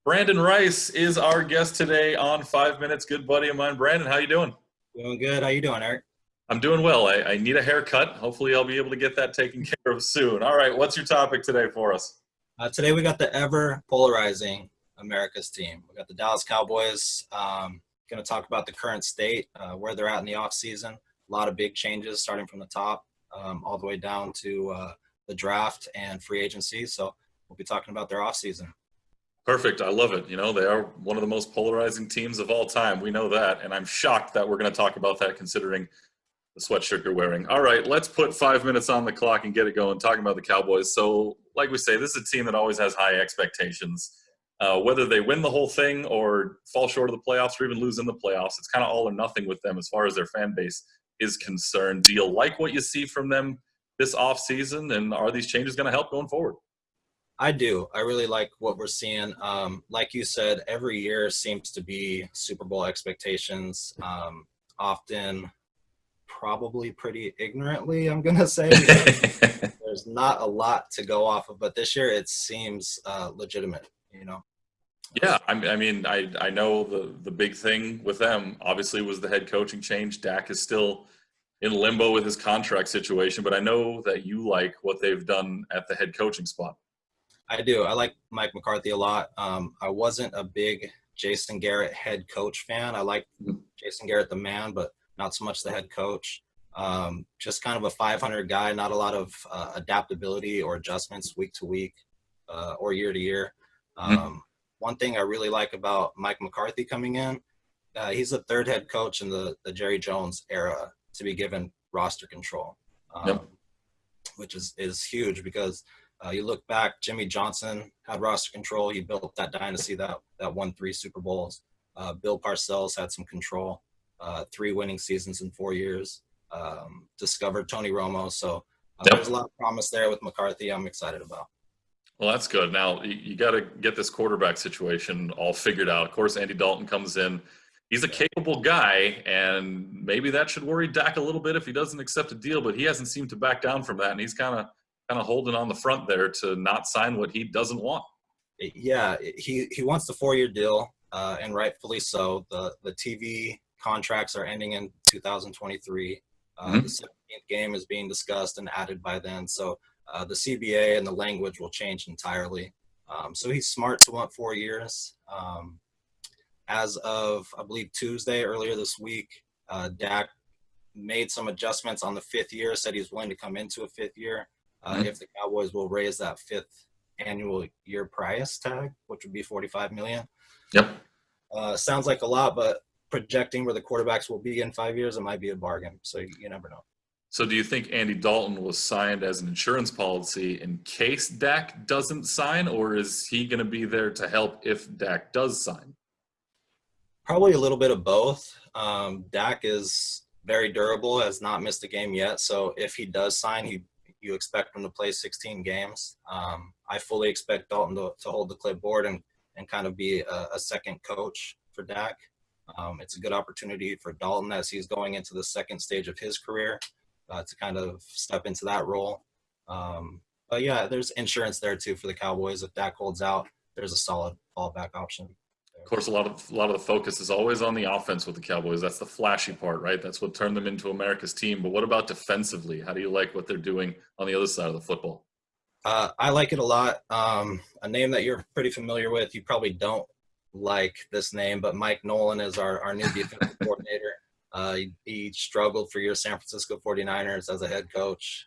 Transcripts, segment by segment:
Brandon Rice is our guest today on 5 Minutes. Good buddy of mine. Brandon, how you doing? Doing good. How you doing, Eric? I'm doing well. I need a haircut. Hopefully I'll be able to get that taken care of soon. All right, what's your topic today for us? Today we got the ever polarizing America's team. We got the Dallas Cowboys. Going to talk about the current state, where they're at in the offseason. A lot of big changes starting from the top all the way down to the draft and free agency. So we'll be talking about their offseason. Perfect. I love it. You know, they are one of the most polarizing teams of all time. We know that, and I'm shocked that we're going to talk about that considering the sweatshirt you're wearing. All right, let's put 5 minutes on the clock and get it going, talking about the Cowboys. So, like we say, this is a team that always has high expectations. Whether they win the whole thing or fall short of the playoffs or even lose in the playoffs, it's kind of all or nothing with them as far as their fan base is concerned. Do you like what you see from them this offseason, and are these changes going to help going forward? I do. I really like what we're seeing. Like you said, every year seems to be Super Bowl expectations. Often probably pretty ignorantly, I'm going to say, because there's not a lot to go off of. But this year it seems legitimate. Yeah, I know the big thing with them obviously was the head coaching change. Dak is still in limbo with his contract situation, but I know that you like what they've done at the head coaching spot. I do. I like Mike McCarthy a lot. I wasn't a big Jason Garrett head coach fan. I like Jason Garrett the man, but not so much the head coach. Just kind of a 500 guy, not a lot of adaptability or adjustments week to week or year to year. One thing I really like about Mike McCarthy coming in, he's the third head coach in the Jerry Jones era to be given roster control, Yep. which is huge because you look back, Jimmy Johnson had roster control. He built that dynasty that won 3 Super Bowls. Bill Parcells had some control, 3 winning seasons in 4 years. Discovered Tony Romo. So there's a lot of promise there with McCarthy I'm excited about. Well, that's good. Now, you got to get this quarterback situation all figured out. Of course, Andy Dalton comes in. He's a capable guy, and maybe that should worry Dak a little bit if he doesn't accept a deal, but he hasn't seemed to back down from that, and he's kind of holding on the front there to not sign what he doesn't want. Yeah, he wants the 4-year deal, and rightfully so. The TV contracts are ending in 2023. The 17th game is being discussed and added by then. So the CBA and the language will change entirely. So he's smart to want 4 years. As of, I believe, Tuesday, earlier this week, Dak made some adjustments on the 5th year, said he's willing to come into a 5th year if the Cowboys will raise that 5th annual year price tag, which would be $45 million. Yep. Sounds like a lot, but projecting where the quarterbacks will be in 5 years, it might be a bargain. So you never know. So do you think Andy Dalton was signed as an insurance policy in case Dak doesn't sign, or is he going to be there to help if Dak does sign? Probably a little bit of both. Dak is very durable, has not missed a game yet. So if he does sign, you expect him to play 16 games. I fully expect Dalton to hold the clipboard and kind of be a second coach for Dak. It's a good opportunity for Dalton as he's going into the second stage of his career to kind of step into that role. But yeah, there's insurance there too for the Cowboys. If Dak holds out, there's a solid fallback option. Of course, a lot of the focus is always on the offense with the Cowboys. That's the flashy part, right? That's what turned them into America's team. But what about defensively? How do you like what they're doing on the other side of the football? I like it a lot. A name that you're pretty familiar with. You probably don't like this name, but Mike Nolan is our new defensive coordinator. He struggled for your San Francisco 49ers as a head coach.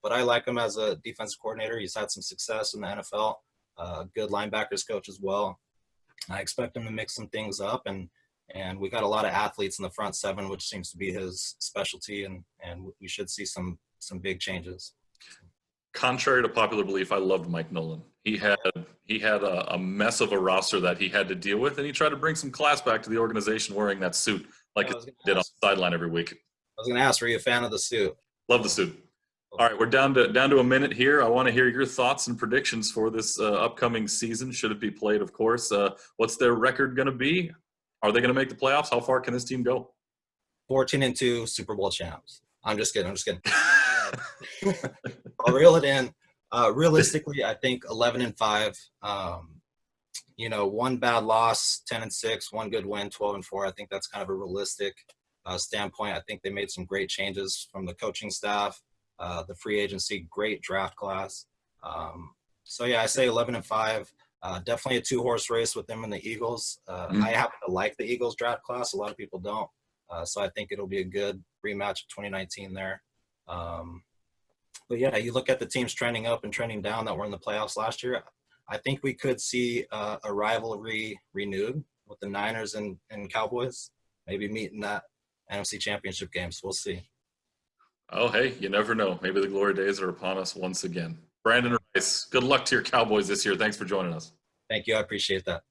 But I like him as a defensive coordinator. He's had some success in the NFL. Good linebackers coach as well. I expect him to mix some things up, and we got a lot of athletes in the front seven, which seems to be his specialty, and we should see some big changes. Contrary to popular belief, I loved Mike Nolan. He had a mess of a roster that he had to deal with, and he tried to bring some class back to the organization wearing that suit like he did on the sideline every week. I was going to ask, were you a fan of the suit? Love the suit. All right, we're down to a minute here. I want to hear your thoughts and predictions for this upcoming season, should it be played, of course. What's their record going to be? Are they going to make the playoffs? How far can this team go? 14-2 Super Bowl champs. I'm just kidding. I'll reel it in. Realistically, I think 11-5. one bad loss, 10-6, one good win, 12-4. I think that's kind of a realistic standpoint. I think they made some great changes from the coaching staff, the free agency, great draft class. So yeah, I say 11-5. Definitely a 2-horse race with them and the Eagles. I happen to like the Eagles draft class. A lot of people don't. So I think it'll be a good rematch of 2019 there. But yeah, you look at the teams trending up and trending down that were in the playoffs last year. I think we could see a rivalry renewed with the Niners and Cowboys, maybe meeting that NFC Championship game. So we'll see. Oh, hey, you never know. Maybe the glory days are upon us once again. Brandon Rice, good luck to your Cowboys this year. Thanks for joining us. Thank you. I appreciate that.